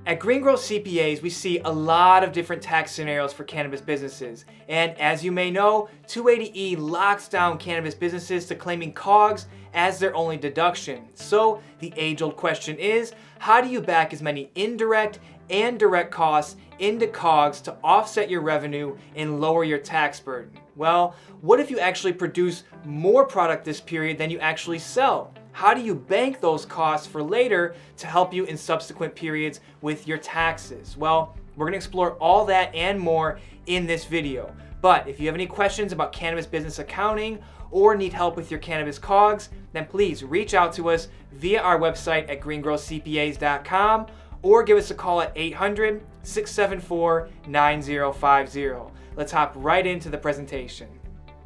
At GreenGrowth CPAs, we see a lot of different tax scenarios for cannabis businesses. And as you may know, 280E locks down cannabis businesses to claiming COGS as their only deduction. So the age-old question is, how do you back as many indirect and direct costs into COGS to offset your revenue and lower your tax burden? Well, what if you actually produce more product this period than you actually sell? How do you bank those costs for later to help you in subsequent periods with your taxes? Well, we're gonna explore all that and more in this video. But if you have any questions about cannabis business accounting or need help with your cannabis COGS, then please reach out to us via our website at greengrowthcpas.com or give us a call at 800-674-9050. Let's hop right into the presentation.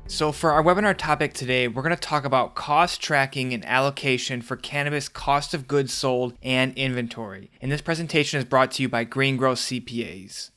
So for our webinar topic today, we're going to talk about cost tracking and allocation for cannabis cost of goods sold and inventory. And this presentation is brought to you by GreenGrowth CPAs.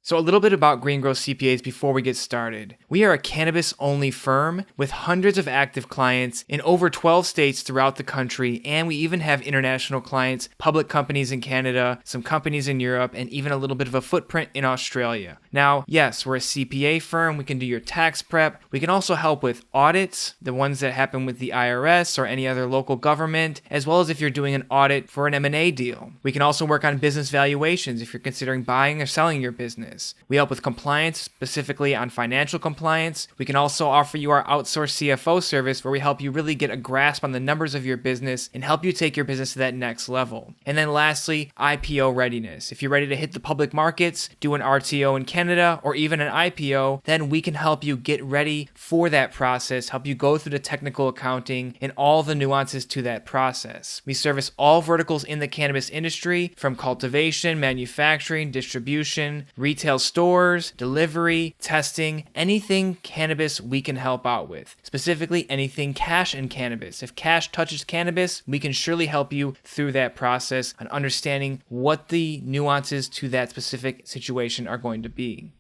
So a little bit about GreenGrowth CPAs before we get started. We are a cannabis-only firm with hundreds of active clients in over 12 states throughout the country, and we even have international clients, public companies in Canada, some companies in Europe, and even a little bit of a footprint in Australia. Now, yes, we're a CPA firm. We can do your tax prep. We can also help with audits, the ones that happen with the IRS or any other local government, as well as if you're doing an audit for an M&A deal. We can also work on business valuations if you're considering buying or selling your business. We help with compliance, specifically on financial compliance. We can also offer you our outsourced CFO service where we help you really get a grasp on the numbers of your business and help you take your business to that next level. And then lastly, IPO readiness. If you're ready to hit the public markets, do an RTO in Canada, or even an IPO, then we can help you get ready for that process, help you go through the technical accounting and all the nuances to that process. We service all verticals in the cannabis industry, from cultivation, manufacturing, distribution, retail stores, delivery, testing, anything cannabis we can help out with. Specifically, anything cash and cannabis. If cash touches cannabis, we can surely help you through that process and understanding what the nuances to that specific situation are going to be.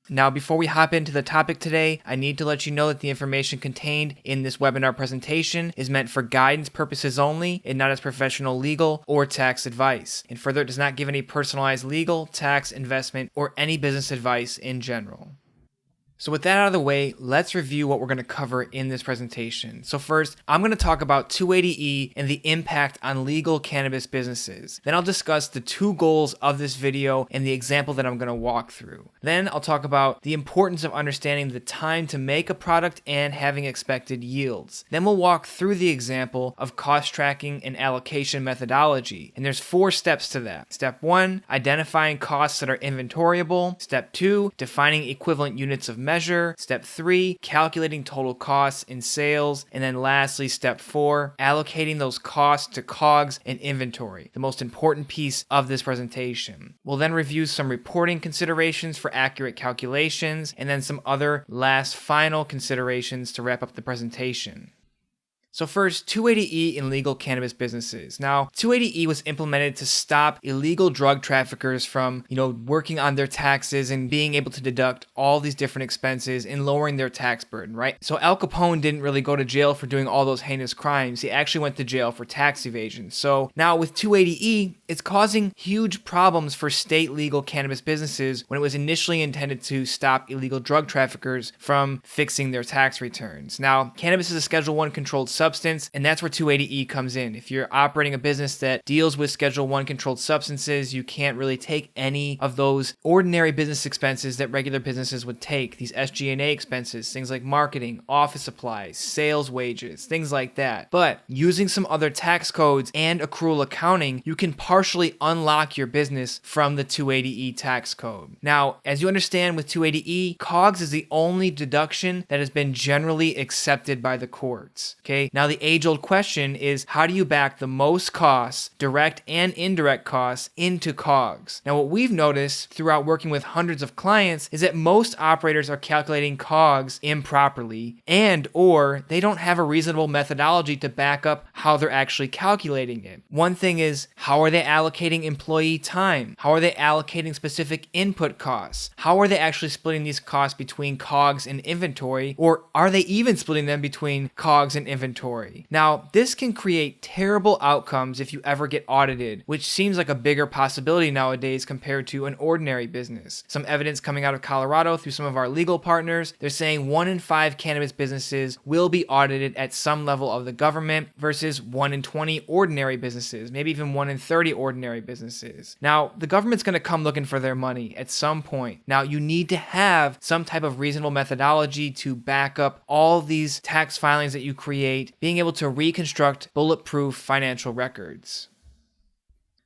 Now, before we hop into the topic today, I need to let you know that the information contained in this webinar presentation is meant for guidance purposes only and not as professional legal or tax advice. And further, it does not give any personalized legal, tax, investment, or any business advice in general. So with that out of the way, let's review what we're going to cover in this presentation. So first, I'm going to talk about 280E and the impact on legal cannabis businesses. Then I'll discuss the two goals of this video and the example that I'm going to walk through. Then I'll talk about the importance of understanding the time to make a product and having expected yields. Then we'll walk through the example of cost tracking and allocation methodology. And there's 4 steps to that. Step 1, identifying costs that are inventoriable. Step 2, defining equivalent units of measure. Step 3, calculating total costs in sales. And then lastly, step 4, allocating those costs to COGS and inventory, the most important piece of this presentation. We'll then review some reporting considerations for accurate calculations, and then some other last final considerations to wrap up the presentation. So first, 280E in legal cannabis businesses. Now, 280E was implemented to stop illegal drug traffickers from, working on their taxes and being able to deduct all these different expenses and lowering their tax burden, right? So Al Capone didn't really go to jail for doing all those heinous crimes. He actually went to jail for tax evasion. So now with 280E, it's causing huge problems for state legal cannabis businesses when it was initially intended to stop illegal drug traffickers from fixing their tax returns. Now, cannabis is a Schedule I controlled substance, and that's where 280E comes in. If you're operating a business that deals with Schedule I controlled substances, you can't really take any of those ordinary business expenses that regular businesses would take. These SG&A expenses, things like marketing, office supplies, sales wages, things like that. But using some other tax codes and accrual accounting, you can partially unlock your business from the 280E tax code. Now, as you understand with 280E, COGS is the only deduction that has been generally accepted by the courts. Okay? Now, the age-old question is, how do you back the most costs, direct and indirect costs, into COGS? Now, what we've noticed throughout working with hundreds of clients is that most operators are calculating COGS improperly, and or they don't have a reasonable methodology to back up how they're actually calculating it. One thing is, how are they allocating employee time? How are they allocating specific input costs? How are they actually splitting these costs between COGS and inventory? Or are they even splitting them between COGS and inventory? inventory. Now, this can create terrible outcomes if you ever get audited, which seems like a bigger possibility nowadays compared to an ordinary business. Some evidence coming out of Colorado through some of our legal partners, they're saying 1 in 5 cannabis businesses will be audited at some level of the government versus 1 in 20 ordinary businesses, maybe even 1 in 30 ordinary businesses. Now, the government's going to come looking for their money at some point. Now, you need to have some type of reasonable methodology to back up all these tax filings that you create, being able to reconstruct bulletproof financial records.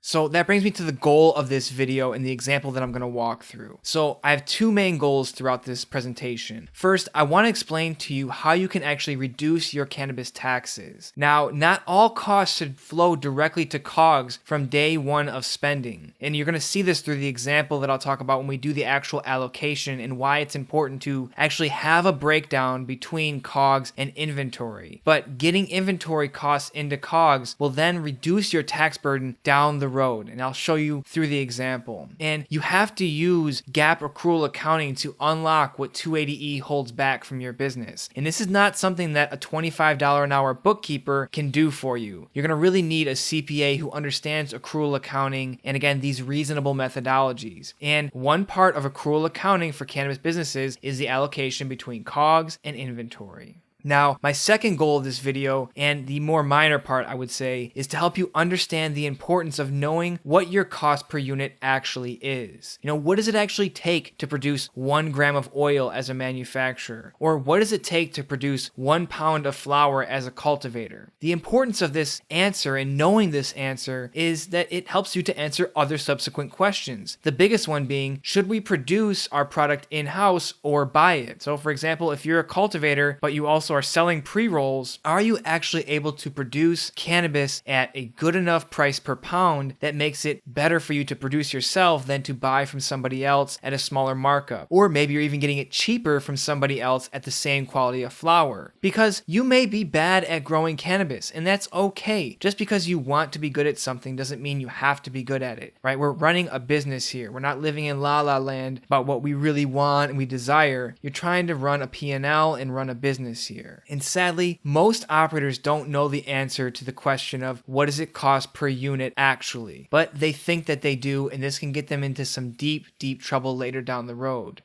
So that brings me to the goal of this video and the example that I'm going to walk through. So I have 2 main goals throughout this presentation. First, I want to explain to you how you can actually reduce your cannabis taxes. Now, not all costs should flow directly to COGS from day one of spending. And you're going to see this through the example that I'll talk about when we do the actual allocation and why it's important to actually have a breakdown between COGS and inventory. But getting inventory costs into COGS will then reduce your tax burden down the road, and I'll show you through the example. And you have to use GAAP accrual accounting to unlock what 280E holds back from your business. And this is not something that a $25 an hour bookkeeper can do for you. You're going to really need a CPA who understands accrual accounting and, again, these reasonable methodologies. And one part of accrual accounting for cannabis businesses is the allocation between COGS and inventory. Now, my second goal of this video, and the more minor part I would say, is to help you understand the importance of knowing what your cost per unit actually is. What does it actually take to produce 1 gram of oil as a manufacturer? Or what does it take to produce 1 pound of flower as a cultivator? The importance of this answer and knowing this answer is that it helps you to answer other subsequent questions. The biggest one being, should we produce our product in-house or buy it? So for example, if you're a cultivator, but you also are selling pre-rolls, are you actually able to produce cannabis at a good enough price per pound that makes it better for you to produce yourself than to buy from somebody else at a smaller markup? Or maybe you're even getting it cheaper from somebody else at the same quality of flower. Because you may be bad at growing cannabis, and that's okay. Just because you want to be good at something doesn't mean you have to be good at it, right? We're running a business here. We're not living in la la land about what we really want and we desire. You're trying to run a P&L and run a business here. And sadly, most operators don't know the answer to the question of what does it cost per unit actually, but they think that they do, and this can get them into some deep, deep trouble later down the road.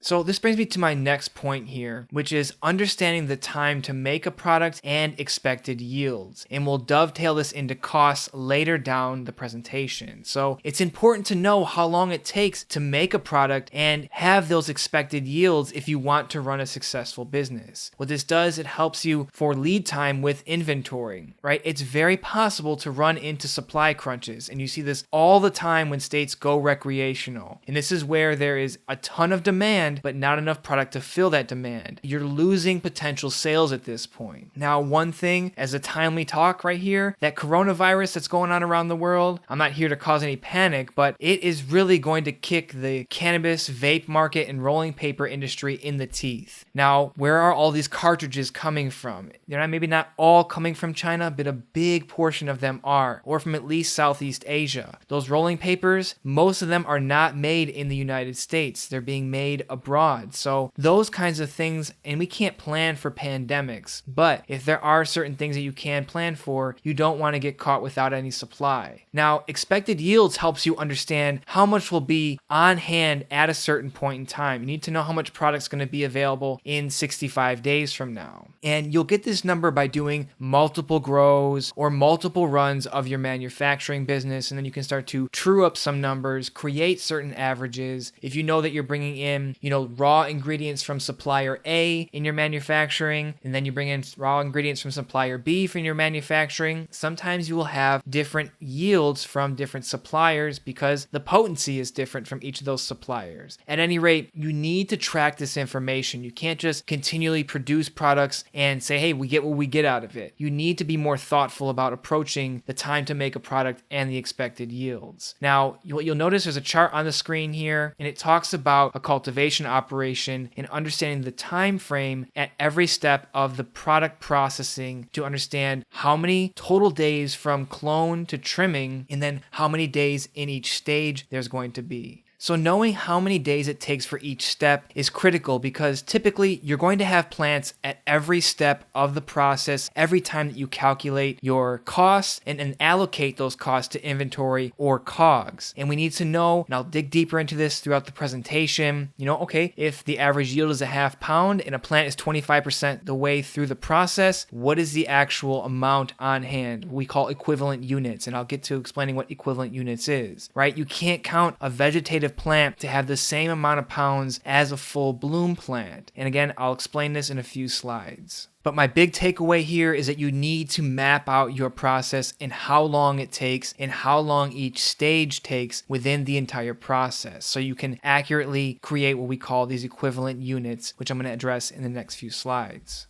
So this brings me to my next point here, which is understanding the time to make a product and expected yields. And we'll dovetail this into costs later down the presentation. So it's important to know how long it takes to make a product and have those expected yields if you want to run a successful business. What this does, it helps you for lead time with inventory, right? It's very possible to run into supply crunches, and you see this all the time when states go recreational. And this is where there is a ton of demand but not enough product to fill that demand. You're losing potential sales at this point. Now, one thing, as a timely talk right here, that coronavirus that's going on around the world, I'm not here to cause any panic, but it is really going to kick the cannabis, vape market, and rolling paper industry in the teeth. Now, where are all these cartridges coming from? They're maybe not all coming from China, but a big portion of them are, or from at least Southeast Asia. Those rolling papers, most of them are not made in the United States. They're being made abroad. So those kinds of things, and we can't plan for pandemics, but if there are certain things that you can plan for, you don't want to get caught without any supply. Now, expected yields helps you understand how much will be on hand at a certain point in time. You need to know how much product's going to be available in 65 days from now. And you'll get this number by doing multiple grows or multiple runs of your manufacturing business, and then you can start to true up some numbers, create certain averages. If you know that you're bringing in, raw ingredients from supplier A in your manufacturing, and then you bring in raw ingredients from supplier B from your manufacturing, sometimes you will have different yields from different suppliers because the potency is different from each of those suppliers. At any rate, you need to track this information. You can't just continually produce products and say, hey, we get what we get out of it. You need to be more thoughtful about approaching the time to make a product and the expected yields. Now, what you'll notice, there's a chart on the screen here, and it talks about a cultivation operation and understanding the time frame at every step of the product processing to understand how many total days from clone to trimming, and then how many days in each stage there's going to be. So knowing how many days it takes for each step is critical because typically you're going to have plants at every step of the process every time that you calculate your costs and allocate those costs to inventory or COGS. And we need to know, and I'll dig deeper into this throughout the presentation, okay, if the average yield is a half pound and a plant is 25% the way through the process, what is the actual amount on hand? We call equivalent units, and I'll get to explaining what equivalent units is, right? You can't count a vegetative plant to have the same amount of pounds as a full bloom plant. And again, I'll explain this in a few slides. But my big takeaway here is that you need to map out your process and how long it takes and how long each stage takes within the entire process, so you can accurately create what we call these equivalent units, which I'm going to address in the next few slides.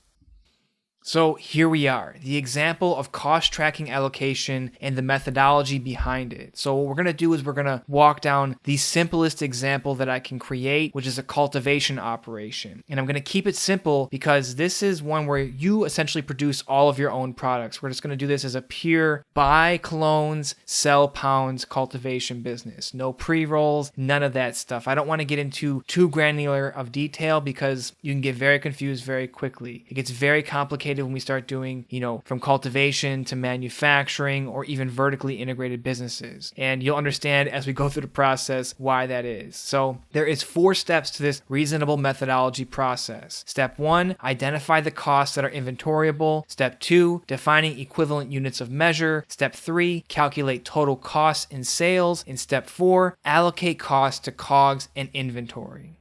So here we are, the example of cost tracking allocation and the methodology behind it. So what we're going to do is we're going to walk down the simplest example that I can create, which is a cultivation operation. And I'm going to keep it simple because this is one where you essentially produce all of your own products. We're just going to do this as a pure buy clones, sell pounds cultivation business. No pre-rolls, none of that stuff. I don't want to get into too granular of detail because you can get very confused very quickly. It gets very complicated when we start doing, from cultivation to manufacturing or even vertically integrated businesses. And you'll understand as we go through the process why that is. So there is 4 steps to this reasonable methodology process. Step 1, identify the costs that are inventoriable. Step 2, defining equivalent units of measure. Step 3, calculate total costs in sales. And step 4, allocate costs to COGS and inventory.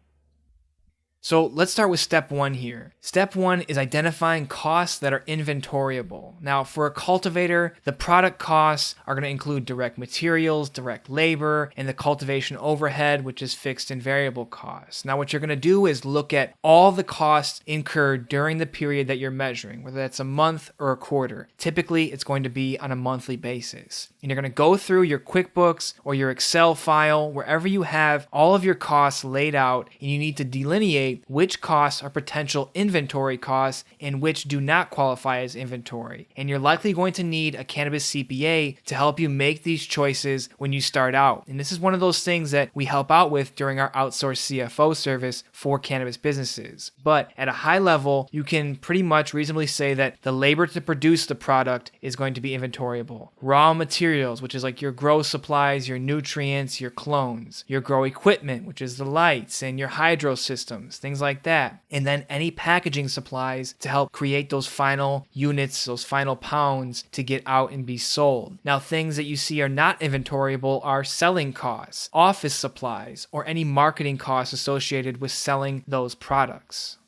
So let's start with step 1 here. Step 1 is identifying costs that are inventoriable. Now, for a cultivator, the product costs are going to include direct materials, direct labor, and the cultivation overhead, which is fixed and variable costs. Now, what you're going to do is look at all the costs incurred during the period that you're measuring, whether that's a month or a quarter. Typically, it's going to be on a monthly basis. And you're going to go through your QuickBooks or your Excel file, wherever you have all of your costs laid out, and you need to delineate which costs are potential inventory costs and which do not qualify as inventory. And you're likely going to need a cannabis CPA to help you make these choices when you start out. And this is one of those things that we help out with during our outsourced CFO service for cannabis businesses. But at a high level, you can pretty much reasonably say that the labor to produce the product is going to be inventoriable. Raw materials, which is like your grow supplies, your nutrients, your clones, your grow equipment, which is the lights and your hydro systems, things like that. And then any packaging supplies to help create those final units, those final pounds to get out and be sold. Now, things that you see are not inventoriable are selling costs, office supplies, or any marketing costs associated with selling those products.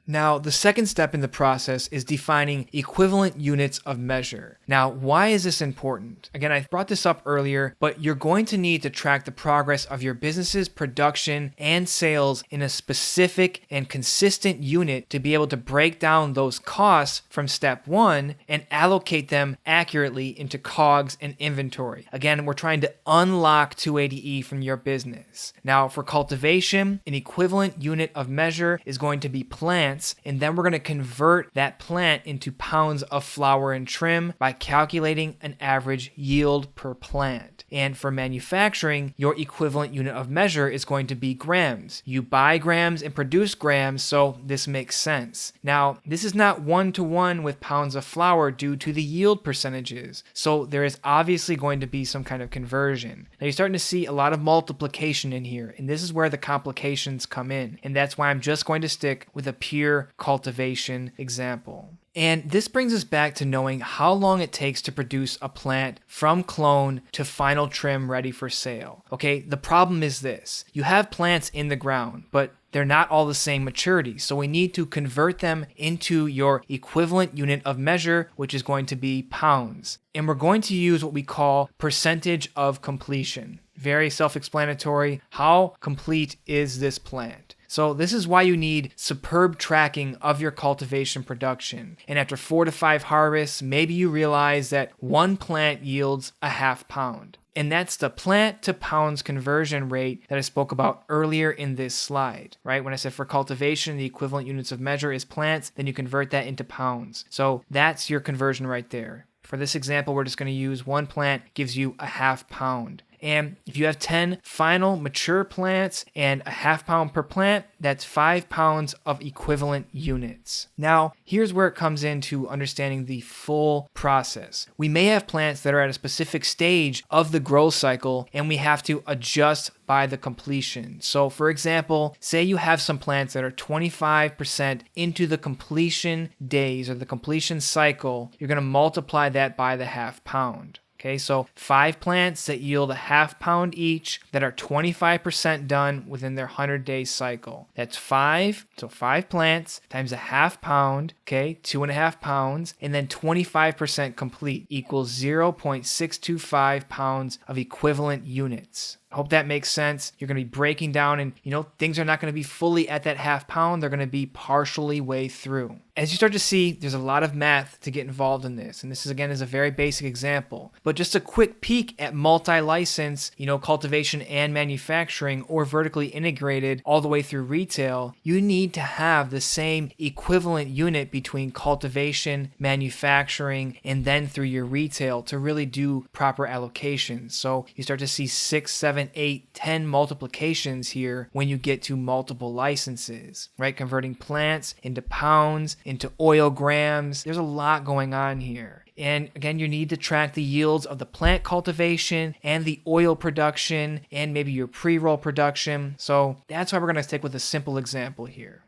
Now, the second step in the process is defining equivalent units of measure. Now, why is this important? Again, I brought this up earlier, but you're going to need to track the progress of your business's production and sales in a specific and consistent unit to be able to break down those costs from step 1 and allocate them accurately into COGS and inventory. Again, we're trying to unlock 280E from your business. Now, for cultivation, an equivalent unit of measure is going to be plants, and then we're going to convert that plant into pounds of flower and trim by calculating an average yield per plant. And for manufacturing, your equivalent unit of measure is going to be grams. You buy grams and produce grams, so this makes sense. Now, this is not one-to-one with pounds of flour due to the yield percentages, so there is obviously going to be some kind of conversion. Now, you're starting to see a lot of multiplication in here, and this is where the complications come in, and that's why I'm just going to stick with a pure cultivation example. And this brings us back to knowing how long it takes to produce a plant from clone to final trim ready for sale. Okay, the problem is this. You have plants in the ground, but they're not all the same maturity. So we need to convert them into your equivalent unit of measure, which is going to be pounds. And we're going to use what we call percentage of completion. Very self-explanatory. How complete is this plant? So this is why you need superb tracking of your cultivation production. And after 4 to 5 harvests, maybe you realize that one plant yields a half pound. And that's the plant to pounds conversion rate that I spoke about earlier in this slide, right? When I said for cultivation, the equivalent units of measure is plants, then you convert that into pounds. So that's your conversion right there. For this example, we're just going to use one plant gives you a half pound. And if you have 10 final mature plants and a half pound per plant, that's 5 pounds of equivalent units. Now, here's where it comes into understanding the full process. We may have plants that are at a specific stage of the growth cycle and we have to adjust by the completion. So for example, say you have some plants that are 25% into the completion days or the completion cycle, you're going to multiply that by the half pound. Okay, so 5 plants that yield a half pound each that are 25% done within their 100-day cycle. That's 5, so 5 plants times a half pound, okay, 2.5 pounds, and then 25% complete equals 0.625 pounds of equivalent units. Hope that makes sense. You're going to be breaking down and, things are not going to be fully at that half pound. They're going to be partially way through. As you start to see, there's a lot of math to get involved in this. And this is a very basic example. But just a quick peek at multi-license, cultivation and manufacturing or vertically integrated all the way through retail, you need to have the same equivalent unit between cultivation, manufacturing, and then through your retail to really do proper allocations. So you start to see 6, 7, 8, 10 multiplications here when you get to multiple licenses, right? Converting plants into pounds, into oil grams. There's a lot going on here. And again, you need to track the yields of the plant cultivation and the oil production and maybe your pre-roll production. So that's why we're going to stick with a simple example here.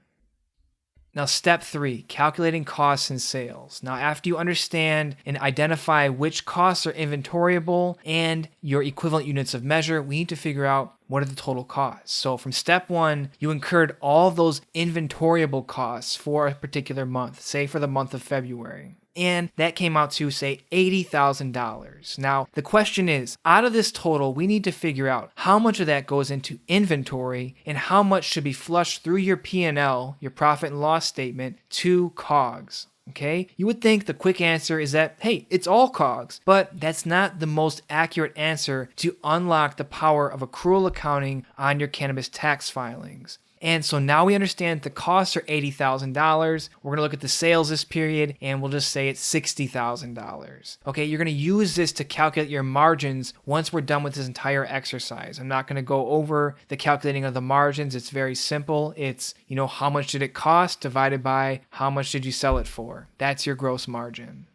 Now, step 3, calculating costs and sales. Now, after you understand and identify which costs are inventoriable and your equivalent units of measure, we need to figure out what are the total costs. So from step 1, you incurred all those inventoriable costs for a particular month, say for the month of February. And that came out to, say, $80,000. Now, the question is, out of this total, we need to figure out how much of that goes into inventory and how much should be flushed through your P&L, your profit and loss statement, to COGS. Okay? You would think the quick answer is that, hey, it's all COGS, but that's not the most accurate answer to unlock the power of accrual accounting on your cannabis tax filings. And so now we understand the costs are $80,000. We're going to look at the sales this period and we'll just say it's $60,000. Okay, you're going to use this to calculate your margins once we're done with this entire exercise. I'm not going to go over the calculating of the margins. It's very simple. It's, how much did it cost divided by how much did you sell it for? That's your gross margin.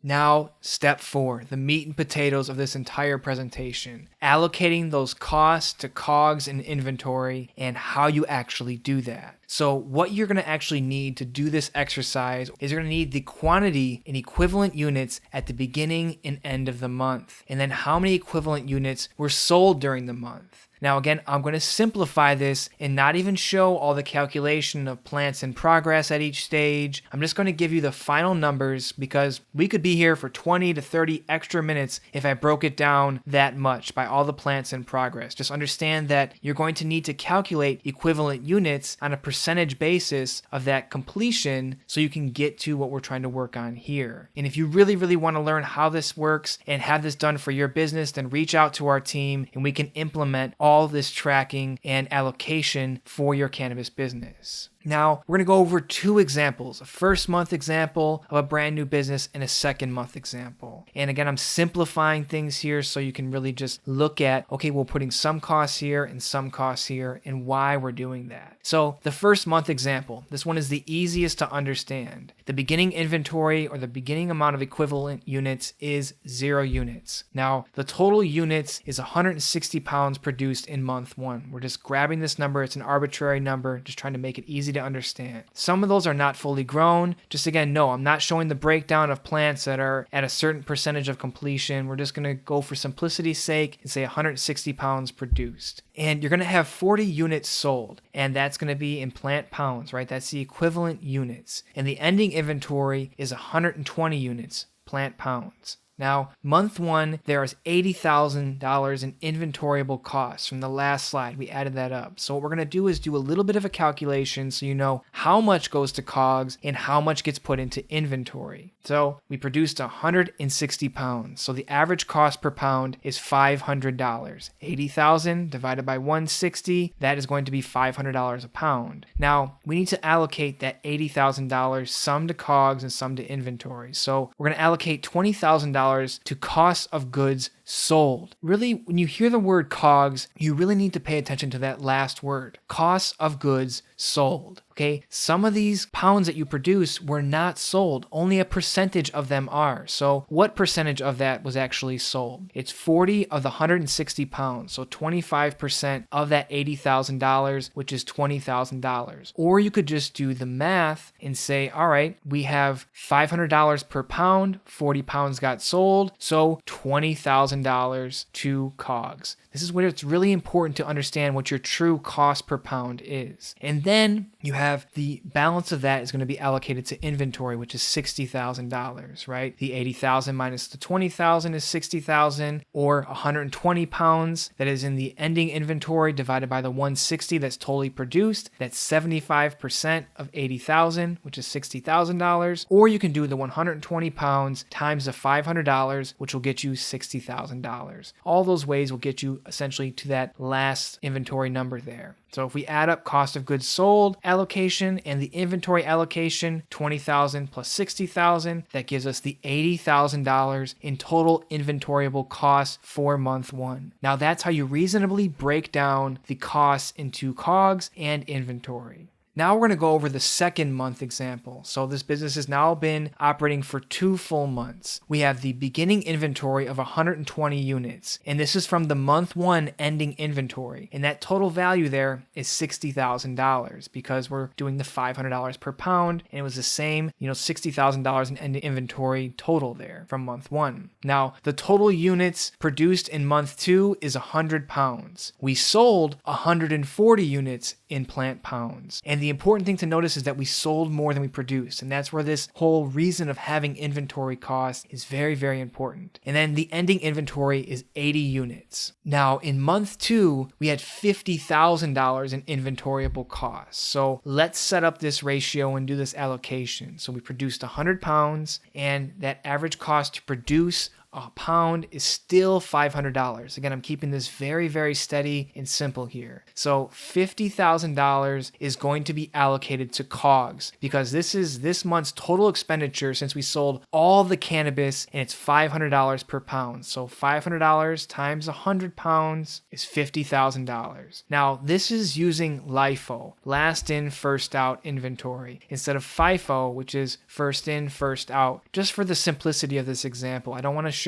Now, step 4, the meat and potatoes of this entire presentation, allocating those costs to COGS and inventory and how you actually do that. So what you're going to actually need to do this exercise is you're going to need the quantity in equivalent units at the beginning and end of the month, and then how many equivalent units were sold during the month. Now again, I'm going to simplify this and not even show all the calculation of plants in progress at each stage. I'm just going to give you the final numbers because we could be here for 20 to 30 extra minutes if I broke it down that much by all the plants in progress. Just understand that you're going to need to calculate equivalent units on a percentage basis of that completion so you can get to what we're trying to work on here. And if you really, really want to learn how this works and have this done for your business, then reach out to our team and we can implement all this tracking and allocation for your cannabis business. Now, we're going to go over 2 examples, a first month example of a brand new business and a second month example. And again, I'm simplifying things here so you can really just look at, okay, we're putting some costs here and some costs here and why we're doing that. So the first month example, this one is the easiest to understand. The beginning inventory or the beginning amount of equivalent units is 0 units. Now, the total units is 160 pounds produced in month 1. We're just grabbing this number. It's an arbitrary number, just trying to make it easy to understand. Some of those are not fully grown. Just again, no, I'm not showing the breakdown of plants that are at a certain percentage of completion. We're just going to go for simplicity's sake and say 160 pounds produced. And you're going to have 40 units sold, and that's going to be in plant pounds, right? That's the equivalent units. And the ending inventory is 120 units, plant pounds. Now, month 1, there is $80,000 in inventoriable costs from the last slide. We added that up. So what we're going to do is do a little bit of a calculation so you know how much goes to COGS and how much gets put into inventory. So we produced 160 pounds. So the average cost per pound is $500. 80,000 divided by 160, that is going to be $500 a pound. Now, we need to allocate that $80,000, some to COGS and some to inventory. So we're going to allocate $20,000 $60,000 to cost of goods sold. Really, when you hear the word COGS, you really need to pay attention to that last word, cost of goods sold. Okay, some of these pounds that you produce were not sold. Only a percentage of them are. So what percentage of that was actually sold? It's 40 of the 160 pounds. So 25% of that $80,000, which is $20,000. Or you could just do the math and say, all right, we have $500 per pound, 40 pounds got sold, so $20,000 to COGS. This is where it's really important to understand what your true cost per pound is. And then you have the balance of that is going to be allocated to inventory, which is $60,000, right? The 80,000 minus the 20,000 is 60,000, or 120 pounds that is in the ending inventory divided by the 160 that's totally produced. That's 75% of 80,000, which is $60,000. Or you can do the 120 pounds times the $500, which will get you $60,000. All those ways will get you essentially to that last inventory number there. So if we add up cost of goods sold allocation and the inventory allocation, 20,000 plus 60,000, that gives us the $80,000 in total inventoriable costs for month one. Now that's how you reasonably break down the costs into COGS and inventory. Now we're going to go over the second month example. So this business has now been operating for 2 full months. We have the beginning inventory of 120 units, and this is from the month one ending inventory. And that total value there is $60,000 because we're doing the $500 per pound, and it was the same, $60,000 in ending inventory total there from month one. Now the total units produced in month two is 100 pounds. We sold 140 units in plant pounds. And the important thing to notice is that we sold more than we produced. And that's where this whole reason of having inventory cost is very, very important. And then the ending inventory is 80 units. Now in month two, we had $50,000 in inventoriable costs. So let's set up this ratio and do this allocation. So we produced 100 pounds, and that average cost to produce a pound is still $500. Again, I'm keeping this very, very steady and simple here. So $50,000 is going to be allocated to COGS because this is this month's total expenditure since we sold all the cannabis, and it's $500 per pound. So $500 times 100 pounds is $50,000. Now, this is using LIFO, last in, first out inventory, instead of FIFO, which is first in, first out. Just for the simplicity of this example, I don't want to show,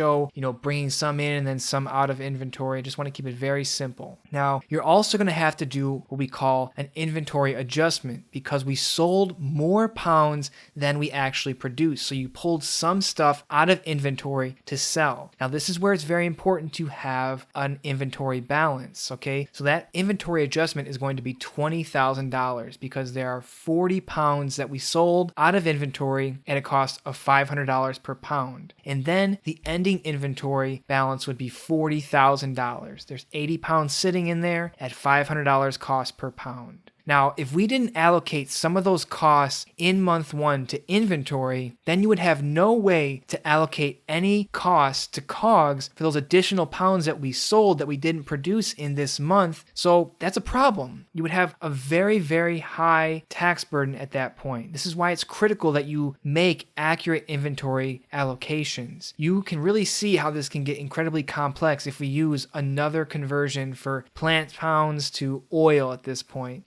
bringing some in and then some out of inventory. I just want to keep it very simple. Now, you're also going to have to do what we call an inventory adjustment because we sold more pounds than we actually produced. So you pulled some stuff out of inventory to sell. Now, this is where it's very important to have an inventory balance, okay? So that inventory adjustment is going to be $20,000 because there are 40 pounds that we sold out of inventory at a cost of $500 per pound. And then the ending inventory balance would be $40,000. There's 80 pounds sitting in there at $500 cost per pound. Now, if we didn't allocate some of those costs in month one to inventory, then you would have no way to allocate any costs to COGS for those additional pounds that we sold that we didn't produce in this month. So that's a problem. You would have a very, very high tax burden at that point. This is why it's critical that you make accurate inventory allocations. You can really see how this can get incredibly complex if we use another conversion for plant pounds to oil at this point.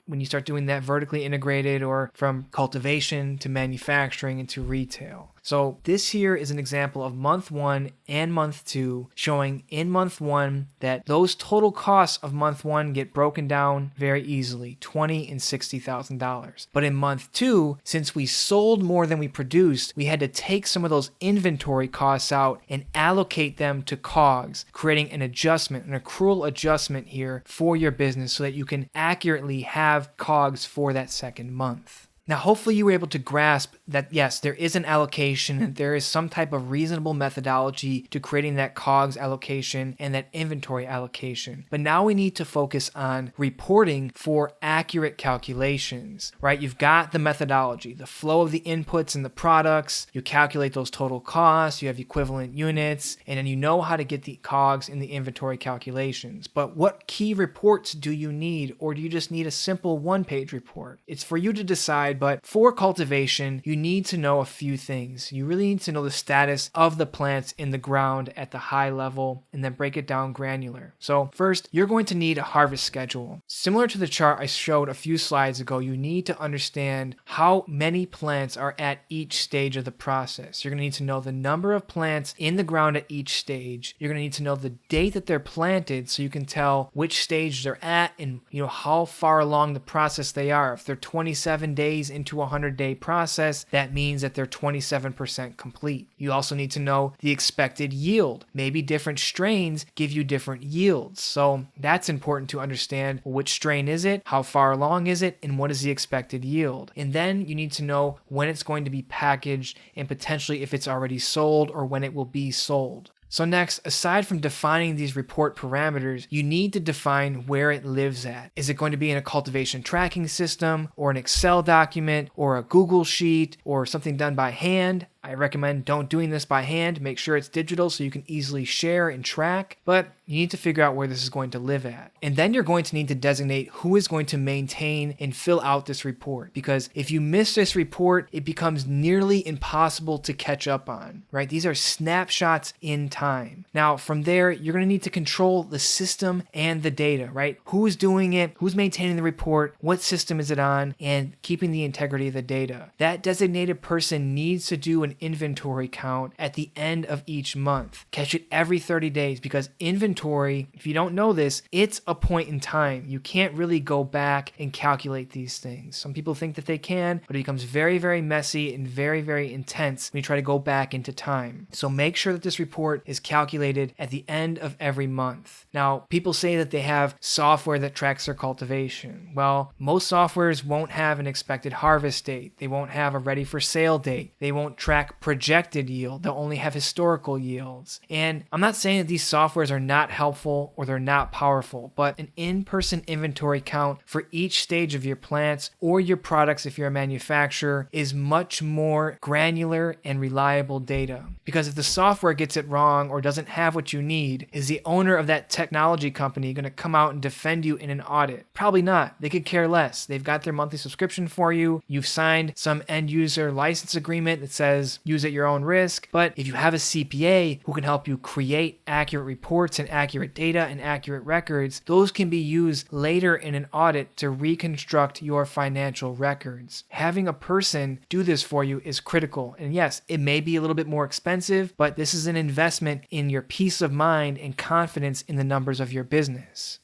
When you start doing that vertically integrated or from cultivation to manufacturing into retail. So this here is an example of month one and month two, showing in month one that those total costs of month one get broken down very easily, $20,000 and $60,000. But in month two, since we sold more than we produced, we had to take some of those inventory costs out and allocate them to COGS, creating an adjustment, an accrual adjustment here for your business so that you can accurately have COGS for that second month. Now, hopefully you were able to grasp that, yes, there is an allocation and there is some type of reasonable methodology to creating that COGS allocation and that inventory allocation. But now we need to focus on reporting for accurate calculations, right? You've got the methodology, the flow of the inputs and the products. You calculate those total costs. You have equivalent units, and then you know how to get the COGS in the inventory calculations. But what key reports do you need, or do you just need a simple one-page report? It's for you to decide but for cultivation, you need to know a few things. You really need to know the status of the plants in the ground at the high level and then break it down granular. So first, you're going to need a harvest schedule. Similar to the chart I showed a few slides ago, you need to understand how many plants are at each stage of the process. You're going to need to know the number of plants in the ground at each stage. You're going to need to know the date that they're planted so you can tell which stage they're at and how far along the process they are. If they're 27 days into a 100-day process, that means that they're 27% complete. You also need to know the expected yield. Maybe different strains give you different yields. So that's important to understand. Which strain is it? How far along is it? And what is the expected yield? And then you need to know when it's going to be packaged and potentially if it's already sold or when it will be sold. So next, aside from defining these report parameters, you need to define where it lives at. Is it going to be in a cultivation tracking system or an Excel document or a Google sheet or something done by hand? I recommend don't doing this by hand. Make sure it's digital so you can easily share and track, but you need to figure out where this is going to live at. And then you're going to need to designate who is going to maintain and fill out this report, because if you miss this report, it becomes nearly impossible to catch up on, right? These are snapshots in time. Now, from there, you're going to need to control the system and the data, right? Who's doing it? Who's maintaining the report? What system is it on? And keeping the integrity of the data. That designated person needs to do an inventory count at the end of each month. Catch it every 30 days because inventory, if you don't know this, it's a point in time. You can't really go back and calculate these things. Some people think that they can, but it becomes very, very messy and very, very intense when you try to go back into time. So make sure that this report is calculated at the end of every month. Now, people say that they have software that tracks their cultivation. Well, most softwares won't have an expected harvest date. They won't have a ready for sale date. They won't track projected yield. They'll only have historical yields. And I'm not saying that these softwares are not helpful or they're not powerful, but an in-person inventory count for each stage of your plants or your products if you're a manufacturer is much more granular and reliable data. Because if the software gets it wrong or doesn't have what you need, is the owner of that technology company going to come out and defend you in an audit? Probably not. They could care less. They've got their monthly subscription for you. You've signed some end user license agreement that says use at your own risk. But if you have a CPA who can help you create accurate reports and accurate data and accurate records, those can be used later in an audit to reconstruct your financial records. Having a person do this for you is critical. And yes, it may be a little bit more expensive, but this is an investment in your peace of mind and confidence in the numbers of your business.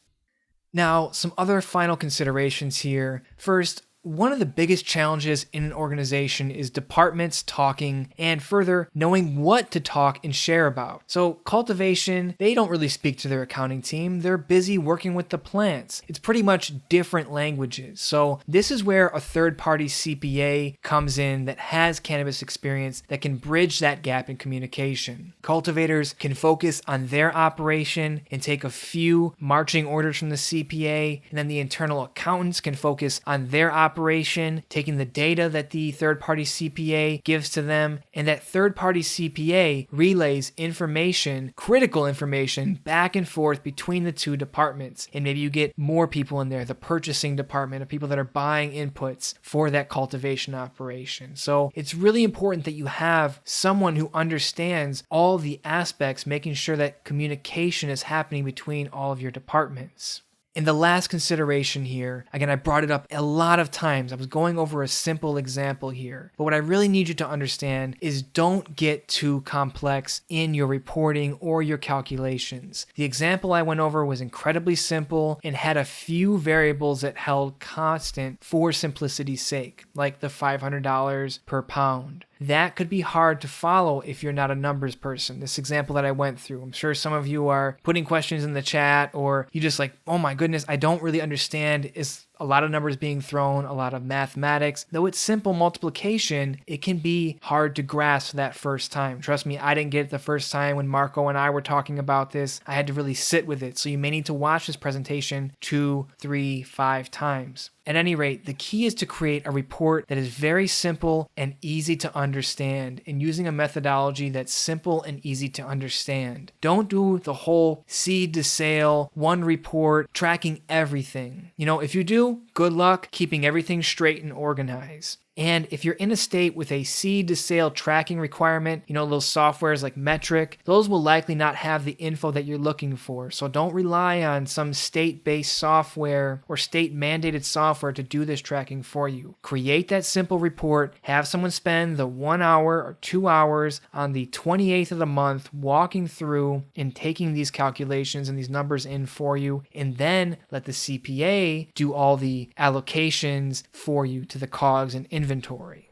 Now, some other final considerations here. First, one of the biggest challenges in an organization is departments talking and further knowing what to talk and share about. So cultivation, they don't really speak to their accounting team. They're busy working with the plants. It's pretty much different languages. So this is where a third-party CPA comes in that has cannabis experience that can bridge that gap in communication. Cultivators can focus on their operation and take a few marching orders from the CPA, and then the internal accountants can focus on their operation, taking the data that the third-party CPA gives to them, and that third-party CPA relays information, critical information, back and forth between the two departments. And maybe you get more people in there, the purchasing department, of people that are buying inputs for that cultivation operation. So it's really important that you have someone who understands all the aspects, making sure that communication is happening between all of your departments. And the last consideration here, again, I brought it up a lot of times. I was going over a simple example here. But what I really need you to understand is don't get too complex in your reporting or your calculations. The example I went over was incredibly simple and had a few variables that held constant for simplicity's sake, like the $500 per pound. That could be hard to follow if you're not a numbers person. This example that I went through, I'm sure some of you are putting questions in the chat, or you just like, oh my goodness, I don't really understand. Is a lot of numbers being thrown, a lot of mathematics. Though it's simple multiplication, it can be hard to grasp that first time. Trust me, I didn't get it the first time when Marco and I were talking about this. I had to really sit with it. So you may need to watch this presentation 2, 3, 5 times. At any rate, the key is to create a report that is very simple and easy to understand, and using a methodology that's simple and easy to understand. Don't do the whole seed to sale, one report, tracking everything. If you do, good luck keeping everything straight and organized. And if you're in a state with a seed to sale tracking requirement, those softwares like Metric, those will likely not have the info that you're looking for. So don't rely on some state-based software or state-mandated software to do this tracking for you. Create that simple report, have someone spend the 1 hour or 2 hours on the 28th of the month walking through and taking these calculations and these numbers in for you, and then let the CPA do all the allocations for you to the COGS and inventory.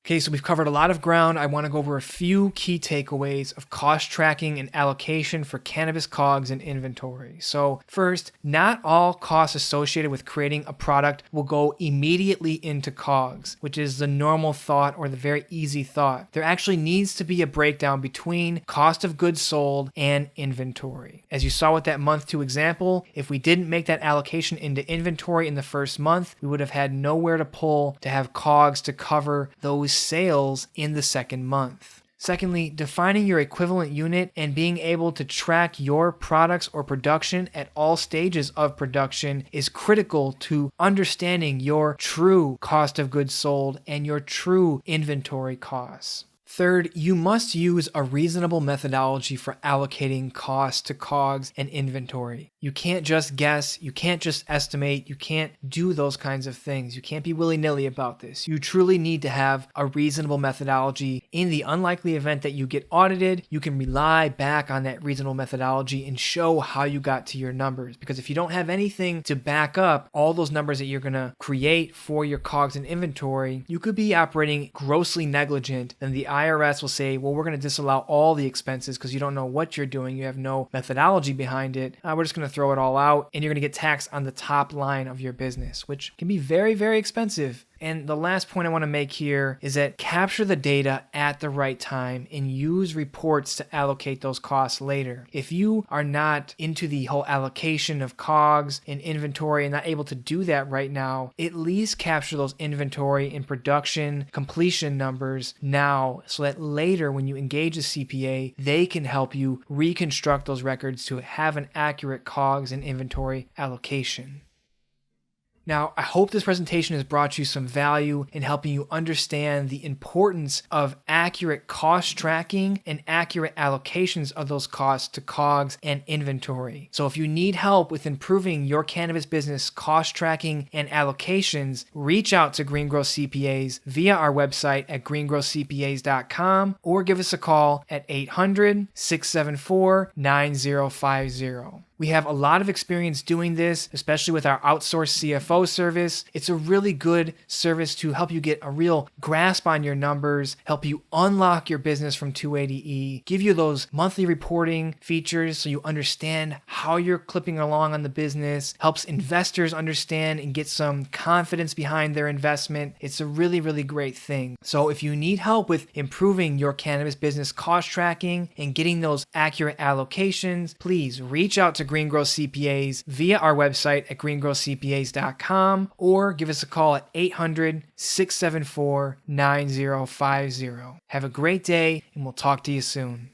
Okay, so we've covered a lot of ground. I want to go over a few key takeaways of cost tracking and allocation for cannabis COGS and inventory. So first, not all costs associated with creating a product will go immediately into COGS, which is the normal thought or the very easy thought. There actually needs to be a breakdown between cost of goods sold and inventory. As you saw with that month 2 example, if we didn't make that allocation into inventory in the first month, we would have had nowhere to pull to have COGS to cover those sales in the second month. Secondly, defining your equivalent unit and being able to track your products or production at all stages of production is critical to understanding your true cost of goods sold and your true inventory costs. Third, you must use a reasonable methodology for allocating costs to COGS and inventory. You can't just guess, you can't just estimate, you can't do those kinds of things. You can't be willy-nilly about this. You truly need to have a reasonable methodology. In the unlikely event that you get audited, you can rely back on that reasonable methodology and show how you got to your numbers. Because if you don't have anything to back up all those numbers that you're going to create for your COGS and inventory, you could be operating grossly negligent, and the IRS will say, well, we're going to disallow all the expenses because you don't know what you're doing. You have no methodology behind it. We're just going to throw it all out, and you're going to get taxed on the top line of your business, which can be very, very expensive. And the last point I want to make here is that capture the data at the right time and use reports to allocate those costs later. If you are not into the whole allocation of COGS and inventory and not able to do that right now, at least capture those inventory and production completion numbers now so that later when you engage a CPA, they can help you reconstruct those records to have an accurate COGS and inventory allocation. Now, I hope this presentation has brought you some value in helping you understand the importance of accurate cost tracking and accurate allocations of those costs to COGS and inventory. So if you need help with improving your cannabis business cost tracking and allocations, reach out to GreenGrowth CPAs via our website at greengrowthcpas.com or give us a call at 800-674-9050. We have a lot of experience doing this, especially with our outsourced CFO service. It's a really good service to help you get a real grasp on your numbers, help you unlock your business from 280E, give you those monthly reporting features so you understand how you're clipping along on the business, helps investors understand and get some confidence behind their investment. It's a really, really great thing. So if you need help with improving your cannabis business cost tracking and getting those accurate allocations, please reach out to GreenGrowth CPAs via our website at greengrowthcpas.com or give us a call at 800-674-9050. Have a great day, and we'll talk to you soon.